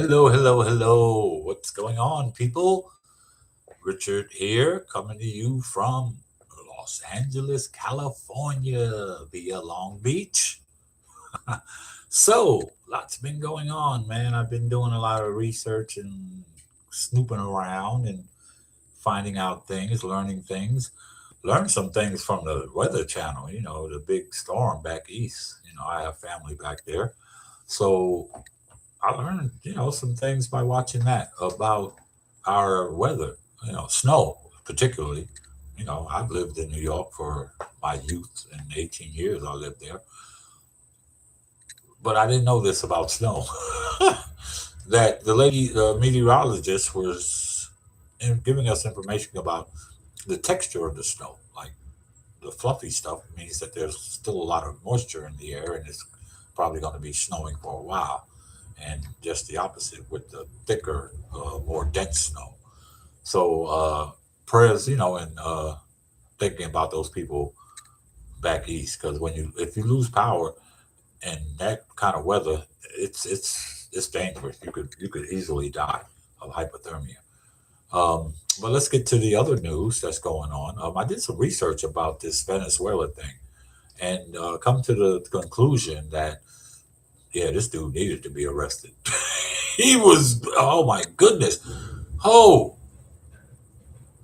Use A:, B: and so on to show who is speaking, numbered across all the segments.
A: Hello, hello, hello. What's going on, people? Richard here, coming to you from Los Angeles, California, via Long Beach. So, lots been going on, man. I've been doing a lot of research and snooping around and finding out things, learning things. Learned some things from the Weather Channel, the big storm back east. I have family back there. So, I learned, some things by watching that about our weather, snow particularly. I've lived in New York for my youth and 18 years I lived there, but I didn't know this about snow. That the lady, the meteorologist, was giving us information about the texture of the snow. Like the fluffy stuff means that there's still a lot of moisture in the air and it's probably going to be snowing for a while, and just the opposite with the thicker, more dense snow. So prayers, and thinking about those people back east, because if you lose power and that kind of weather, it's dangerous. You could easily die of hypothermia. But let's get to the other news that's going on. I did some research about this Venezuela thing and come to the conclusion that yeah, this dude needed to be arrested. He was, oh my goodness. Oh,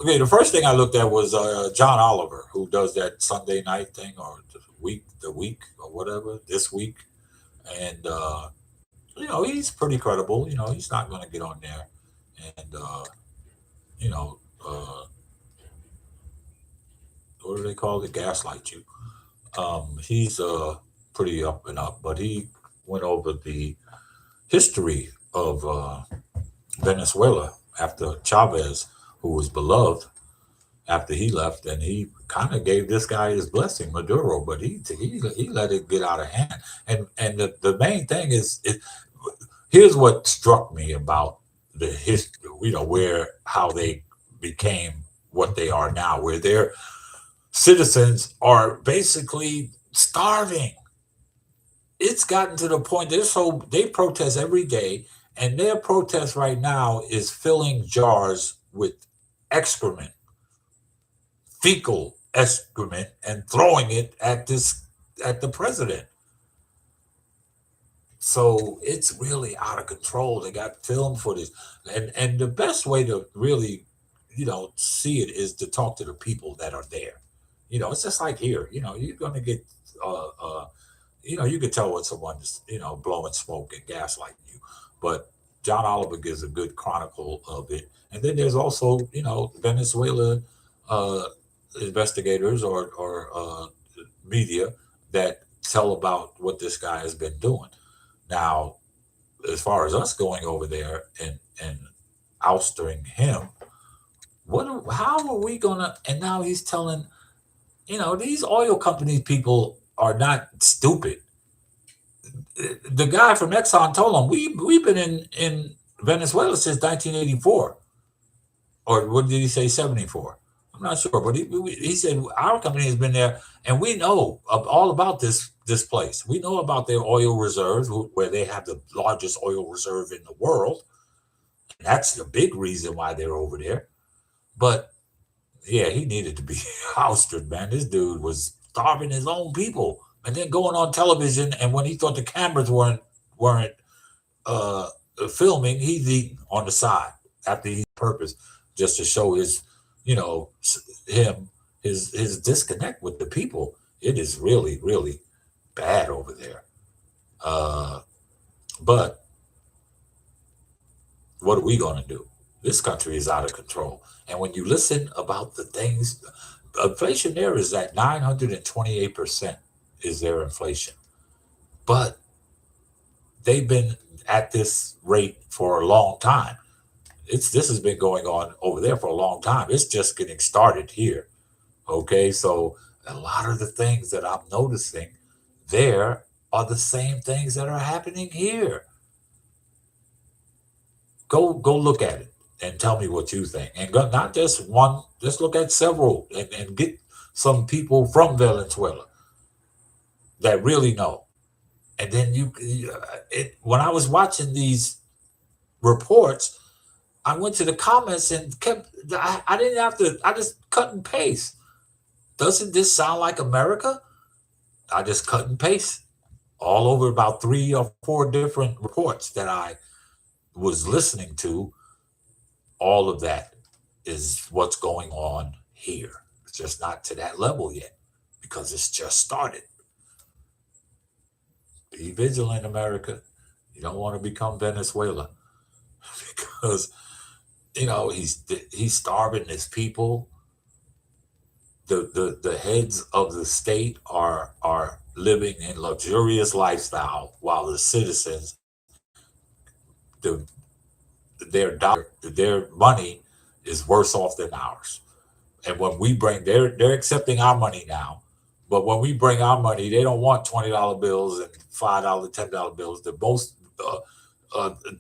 A: okay. The first thing I looked at was John Oliver, who does that Sunday night thing or the week or whatever, this week. And, he's pretty credible. He's not going to get on there and, you know, uh, what do they call it? Gaslight you. He's pretty up and up, but he went over the history of Venezuela after Chavez, who was beloved after he left, and he kind of gave this guy his blessing, Maduro, but he let it get out of hand. And the main thing is, here's what struck me about the history, where how they became what they are now, where their citizens are basically starving. It's gotten to the point they protest every day, and their protest right now is filling jars with excrement, fecal excrement, and throwing it at the president. So it's really out of control. They got film footage, and the best way to really see it is to talk to the people that are there. It's just like here. You're gonna get you can tell when someone's blowing smoke and gaslighting you. But John Oliver gives a good chronicle of it. And then there's also Venezuela uh, investigators or media that tell about what this guy has been doing. Now, as far as us going over there and ousting him, how are we gonna? And now he's telling these oil company people are not stupid. The guy from Exxon told him we've been in Venezuela since 1984, or what did he say, 74? I'm not sure, but he said our company has been there, and we know all about this place. We know about their oil reserves, where they have the largest oil reserve in the world, and that's the big reason why they're over there. But yeah, he needed to be ousted, man. This dude was starving his own people, and then going on television. And when he thought the cameras weren't uh, filming, he's eating on the side after he purpose, just to show you know, him his disconnect with the people. It is really really bad over there. Uh, but what are we going to do? This country is out of control. And when you listen about the things, inflation there is at 928% is their inflation. But they've been at this rate for a long time. This has been going on over there for a long time. It's just getting started here. Okay, so a lot of the things that I'm noticing there are the same things that are happening here. Go look at it and tell me what you think. And not just one, just look at several and get some people from Venezuela that really know. And then when I was watching these reports, I went to the comments and kept. I didn't have to. I just cut and paste. Doesn't this sound like America? I just cut and paste all over about 3 or 4 different reports that I was listening to. All of that is what's going on here. It's just not to that level yet because it's just started. Be vigilant, America. You don't want to become Venezuela because he's starving his people. The heads of the state are living in luxurious lifestyle while the citizens, the their money is worse off than ours. And when we bring they're accepting our money now, but when we bring our money, they don't want $20 bills and $5, $10 bills. The most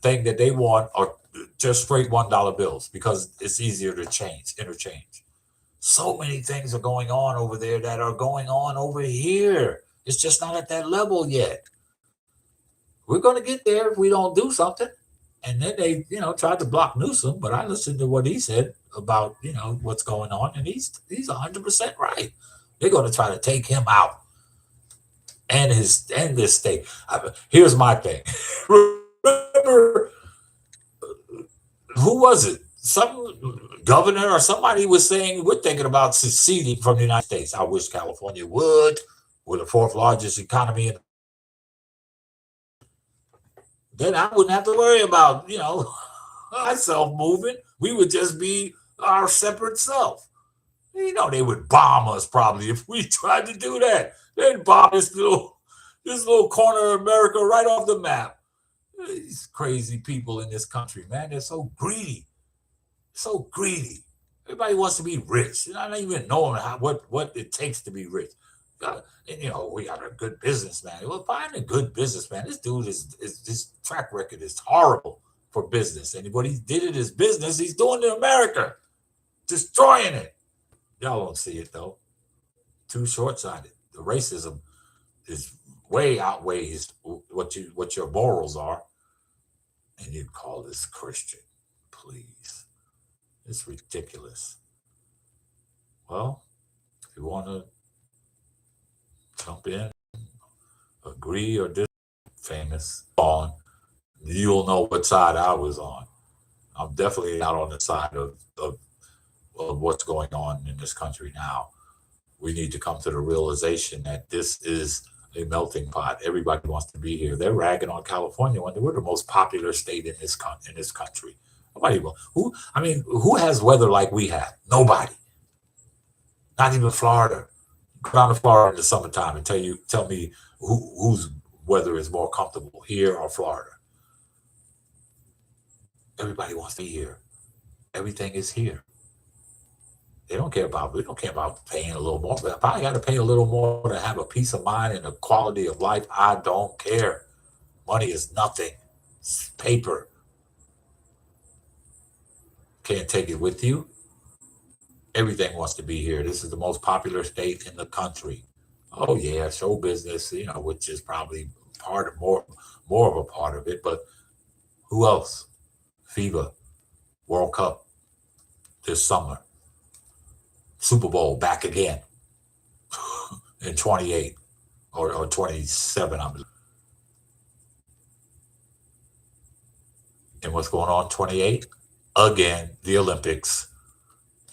A: thing that they want are just straight $1 bills because it's easier to interchange. So many things are going on over there that are going on over here. It's just not at that level yet. We're going to get there if we don't do something. And then they, tried to block Newsom, but I listened to what he said about, what's going on, and he's 100% right. They're going to try to take him out and this state. Here's my thing. Remember, who was it? Some governor or somebody was saying we're thinking about seceding from the United States. I wish California would. We're the 4th largest economy in. Then I wouldn't have to worry about, myself moving. We would just be our separate self. They would bomb us probably if we tried to do that. They'd bomb this little corner of America right off the map. These crazy people in this country, man, they're so greedy. So greedy. Everybody wants to be rich. I don't even know what it takes to be rich. We got a good businessman. Well, find a good businessman. This dude his track record is horrible for business. And what he did in his business, he's doing to America, destroying it. Y'all don't see it though. Too short-sighted. The racism is way outweighs what your morals are, and you call this Christian. Please, it's ridiculous. Well, if you want to jump in, agree or disagree, famous on, you'll know what side I was on. I'm definitely not on the side of what's going on in this country now. We need to come to the realization that this is a melting pot. Everybody wants to be here. They're ragging on California when we're the most popular state in this country. Nobody will. Who has weather like we have? Nobody. Not even Florida. Go down to Florida in the summertime and tell me whose weather is more comfortable, here or Florida. Everybody wants to be here. Everything is here. We don't care about paying a little more. If I got to pay a little more to have a peace of mind and a quality of life, I don't care. Money is nothing. It's paper. Can't take it with you. Everything wants to be here. This is the most popular state in the country. Oh yeah, show business, which is probably more of a part of it. But who else? FIFA, World Cup this summer. Super Bowl back again in 28 or 27, I believe. And what's going on 28? Again, the Olympics.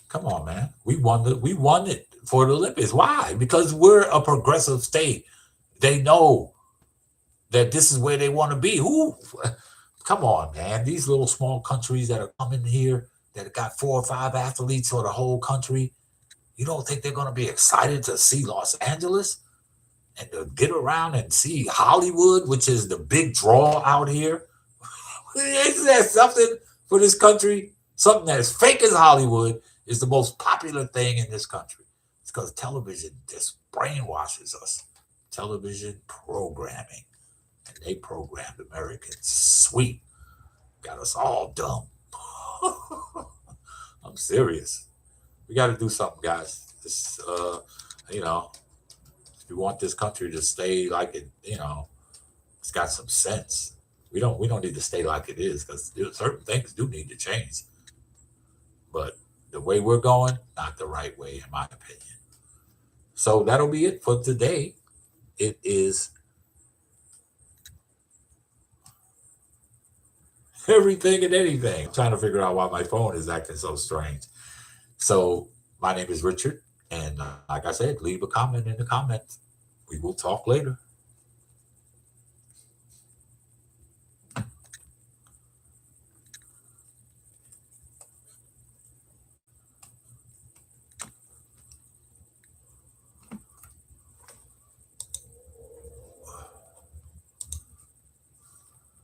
A: Come on, man. We won it for the Olympics. Why? Because we're a progressive state. They know that this is where they want to be. Come on, man. These little small countries that are coming here that got 4 or 5 athletes for the whole country. You don't think they're going to be excited to see Los Angeles and to get around and see Hollywood, which is the big draw out here? Isn't that something for this country? Something that's fake as Hollywood is the most popular thing in this country. It's because television just brainwashes us. Television programming. And they programmed Americans. Sweet. Got us all dumb. I'm serious. We got to do something, guys. This, if you want this country to stay like it, it's got some sense. We don't need to stay like it is, because certain things do need to change. But the way we're going, not the right way, in my opinion. So that'll be it for today. It is everything and anything. I'm trying to figure out why my phone is acting so strange. So my name is Richard, and like I said, leave a comment in the comments. We will talk later.